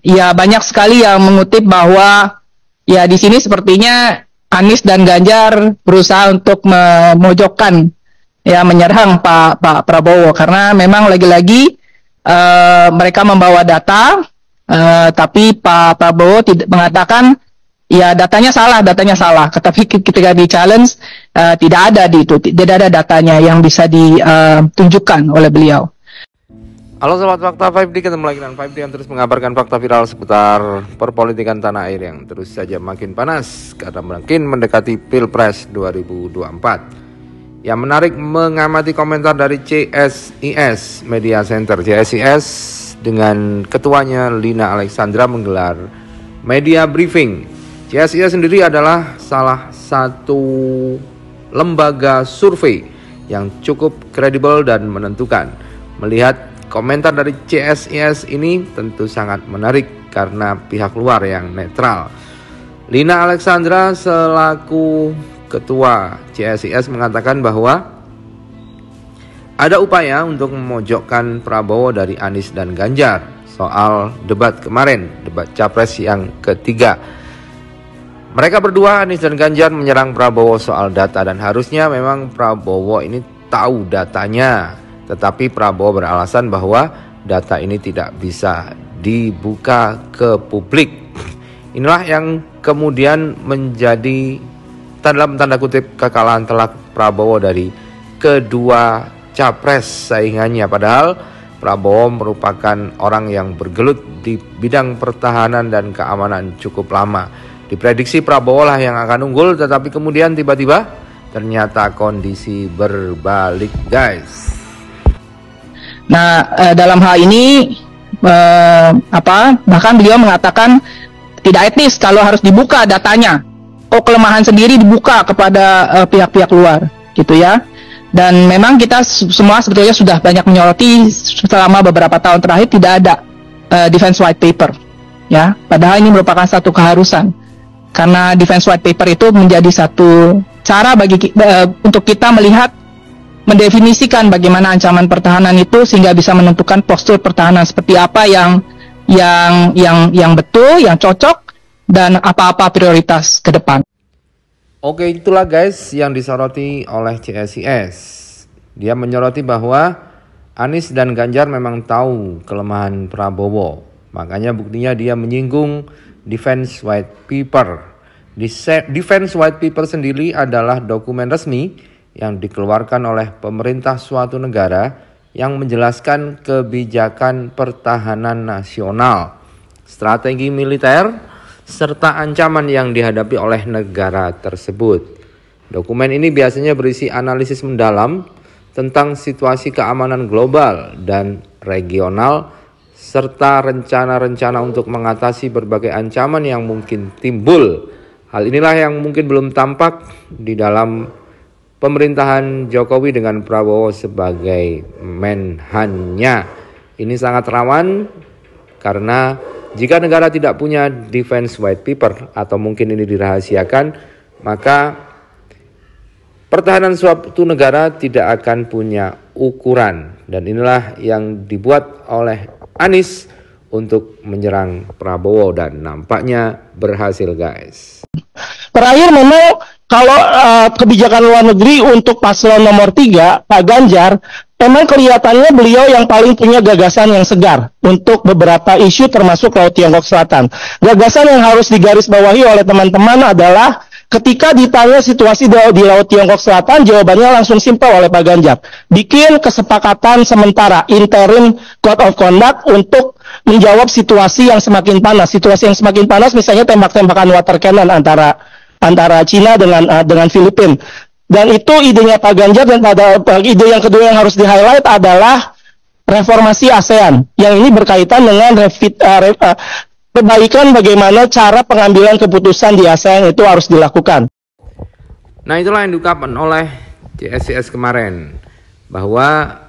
ya banyak sekali yang mengutip bahwa ya di sini sepertinya Anies dan Ganjar berusaha untuk memojokkan, ya menyerang Pak Prabowo, karena memang lagi-lagi mereka membawa data, tapi Pak Prabowo tidak mengatakan ya datanya salah. Tetapi ketika di challenge tidak ada datanya yang bisa ditunjukkan oleh beliau. Halo Sobat Fakta 5D, ketemu lagi dengan 5D yang terus mengabarkan fakta viral seputar perpolitikan tanah air yang terus saja makin panas karena makin mendekati Pilpres 2024. Yang menarik mengamati komentar dari CSIS Media Center. CSIS dengan ketuanya Lina Alexandra menggelar media briefing. CSIS sendiri adalah salah satu lembaga survei yang cukup kredibel dan menentukan. Melihat komentar dari CSIS ini tentu sangat menarik karena pihak luar yang netral. Lina Alexandra selaku ketua CSIS mengatakan bahwa ada upaya untuk memojokkan Prabowo dari Anies dan Ganjar soal debat kemarin, debat capres yang ketiga. Mereka berdua, Anies dan Ganjar, menyerang Prabowo soal data dan harusnya memang Prabowo ini tahu datanya. Tetapi Prabowo beralasan bahwa data ini tidak bisa dibuka ke publik. Inilah yang kemudian menjadi dalam tanda kutip kekalahan telak Prabowo dari kedua capres saingannya. Padahal Prabowo merupakan orang yang bergelut di bidang pertahanan dan keamanan cukup lama. Diprediksi Prabowo lah yang akan unggul, tetapi kemudian tiba-tiba ternyata kondisi berbalik, guys. Nah, dalam hal ini bahkan beliau mengatakan tidak etis kalau harus dibuka datanya. Kelemahan sendiri dibuka kepada pihak-pihak luar, gitu ya. Dan memang kita semua sebetulnya sudah banyak menyoroti selama beberapa tahun terakhir tidak ada defense white paper, ya. Padahal ini merupakan satu keharusan karena defense white paper itu menjadi satu cara untuk kita melihat, mendefinisikan bagaimana ancaman pertahanan itu sehingga bisa menentukan postur pertahanan seperti apa yang betul, yang cocok, dan apa-apa prioritas ke depan. Oke, itulah guys yang disoroti oleh CSIS. Dia menyoroti bahwa Anies dan Ganjar memang tahu kelemahan Prabowo. Makanya buktinya dia menyinggung defense white paper. Defense white paper sendiri adalah dokumen resmi yang dikeluarkan oleh pemerintah suatu negara yang menjelaskan kebijakan pertahanan nasional, strategi militer, serta ancaman yang dihadapi oleh negara tersebut. Dokumen ini biasanya berisi analisis mendalam tentang situasi keamanan global dan regional, serta rencana-rencana untuk mengatasi berbagai ancaman yang mungkin timbul. Hal inilah yang mungkin belum tampak di dalam pemerintahan Jokowi dengan Prabowo sebagai menhannya. Ini sangat rawan karena jika negara tidak punya defense white paper atau mungkin ini dirahasiakan, maka pertahanan suatu negara tidak akan punya ukuran. Dan inilah yang dibuat oleh Anies untuk menyerang Prabowo dan nampaknya berhasil, guys. Terakhir memang kalau kebijakan luar negeri untuk paslon nomor 3, Pak Ganjar, memang kelihatannya beliau yang paling punya gagasan yang segar untuk beberapa isu termasuk Laut Tiongkok Selatan. Gagasan yang harus digarisbawahi oleh teman-teman adalah ketika ditanya situasi di Laut Tiongkok Selatan, jawabannya langsung simpel oleh Pak Ganjar. Bikin kesepakatan sementara, interim code of conduct untuk menjawab situasi yang semakin panas. Situasi yang semakin panas misalnya tembak-tembakan water cannon antara Cina dengan Filipina. Dan itu idenya Pak Ganjar. Dan pada ide yang kedua yang harus di-highlight adalah reformasi ASEAN. Yang ini berkaitan dengan perbaikan bagaimana cara pengambilan keputusan di ASEAN itu harus dilakukan. Nah, itulah yang diungkapkan oleh CSIS kemarin, bahwa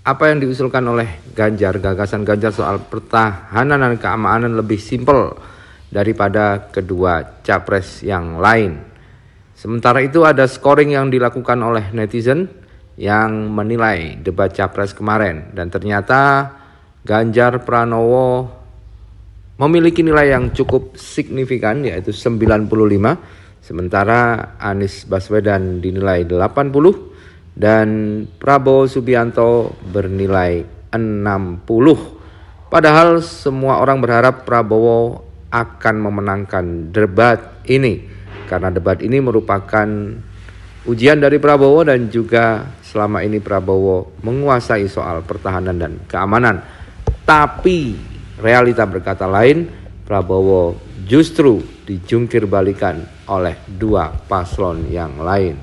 apa yang diusulkan oleh Ganjar, gagasan Ganjar soal pertahanan dan keamanan lebih simpel daripada kedua capres yang lain. Sementara itu ada scoring yang dilakukan oleh netizen yang menilai debat capres kemarin, dan ternyata Ganjar Pranowo memiliki nilai yang cukup signifikan yaitu 95, sementara Anies Baswedan dinilai 80 dan Prabowo Subianto bernilai 60. Padahal semua orang berharap Prabowo akan memenangkan debat ini karena debat ini merupakan ujian dari Prabowo dan juga selama ini Prabowo menguasai soal pertahanan dan keamanan. Tapi realita berkata lain, Prabowo justru dijungkir balikan oleh dua paslon yang lain.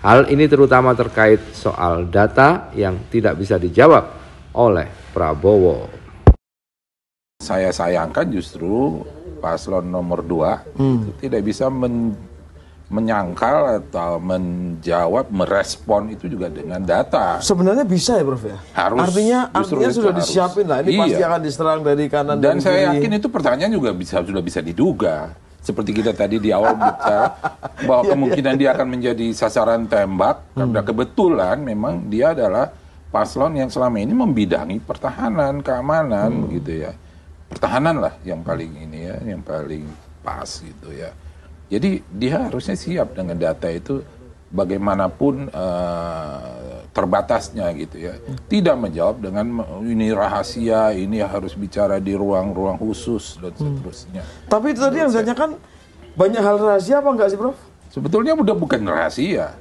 Hal ini terutama terkait soal data yang tidak bisa dijawab oleh Prabowo. Saya sayangkan justru paslon nomor 2 itu tidak bisa menyangkal atau menjawab, merespon itu juga dengan data. Sebenarnya bisa ya, Prof ya? Harus. Artinya sudah disiapin lah. Ini pasti akan diserang dari kanan dan saya kiri. yakin itu pertanyaan juga sudah bisa diduga. Seperti kita tadi di awal bicara bahwa kemungkinan dia akan menjadi sasaran tembak karena kebetulan memang dia adalah paslon yang selama ini membidangi pertahanan, keamanan gitu ya. Pertahanan lah yang paling ini ya, yang paling pas gitu ya. Jadi dia harusnya siap dengan data itu bagaimanapun terbatasnya gitu ya. Tidak menjawab dengan ini rahasia, ini harus bicara di ruang-ruang khusus dan seterusnya. Tapi itu tadi yang ditanyakan banyak hal rahasia apa enggak sih, Prof? Sebetulnya udah bukan rahasia.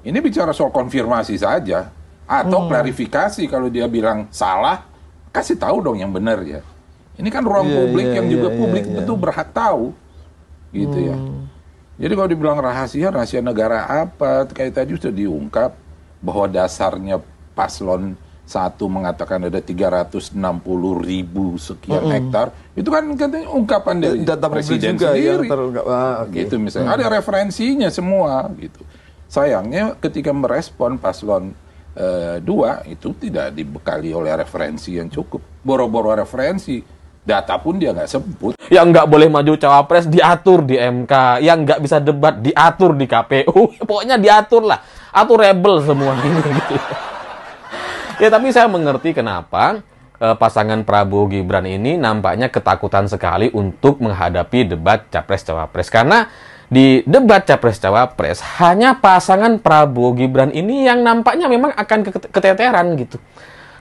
Ini bicara soal konfirmasi saja atau klarifikasi. Kalau dia bilang salah, kasih tahu dong yang benar ya. Ini kan ruang publik yang juga publik tentu berhak tahu gitu ya. Jadi kalau dibilang rahasia negara apa, kayak tadi sudah diungkap bahwa dasarnya paslon 1 mengatakan ada 360.000 sekian hektar, itu kan katanya ungkapan dari data presiden juga sendiri. Gitu misalnya ada referensinya semua gitu. Sayangnya ketika merespon paslon 2 itu tidak dibekali oleh referensi yang cukup. Boro-boro referensi, data pun dia nggak sebut. Yang nggak boleh maju cawapres diatur di MK, yang nggak bisa debat diatur di KPU, pokoknya diatur lah, atur rebel semua ini gitu. Ya tapi saya mengerti kenapa pasangan Prabowo Gibran ini nampaknya ketakutan sekali untuk menghadapi debat capres-cawapres, karena di debat capres-cawapres hanya pasangan Prabowo Gibran ini yang nampaknya memang akan keteteran gitu.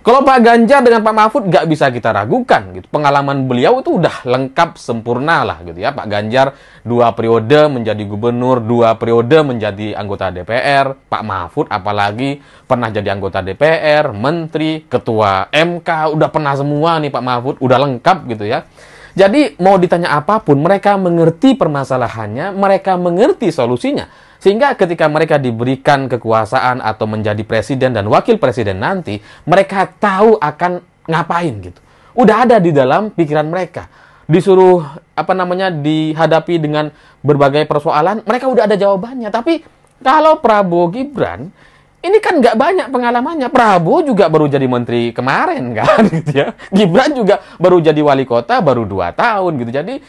Kalau Pak Ganjar dengan Pak Mahfud nggak bisa kita ragukan gitu. Pengalaman beliau itu udah lengkap sempurna lah gitu ya. Pak Ganjar 2 periode menjadi gubernur, 2 periode menjadi anggota DPR. Pak Mahfud apalagi pernah jadi anggota DPR, menteri, ketua MK, udah pernah semua nih Pak Mahfud, udah lengkap gitu ya. Jadi mau ditanya apapun, mereka mengerti permasalahannya, mereka mengerti solusinya. Sehingga ketika mereka diberikan kekuasaan atau menjadi presiden dan wakil presiden nanti, mereka tahu akan ngapain gitu. Udah ada di dalam pikiran mereka. Disuruh dihadapi dengan berbagai persoalan, mereka udah ada jawabannya. Tapi kalau Prabowo Gibran, ini kan nggak banyak pengalamannya. Prabowo juga baru jadi menteri kemarin kan gitu ya. Gibran juga baru jadi wali kota baru 2 tahun gitu. Jadi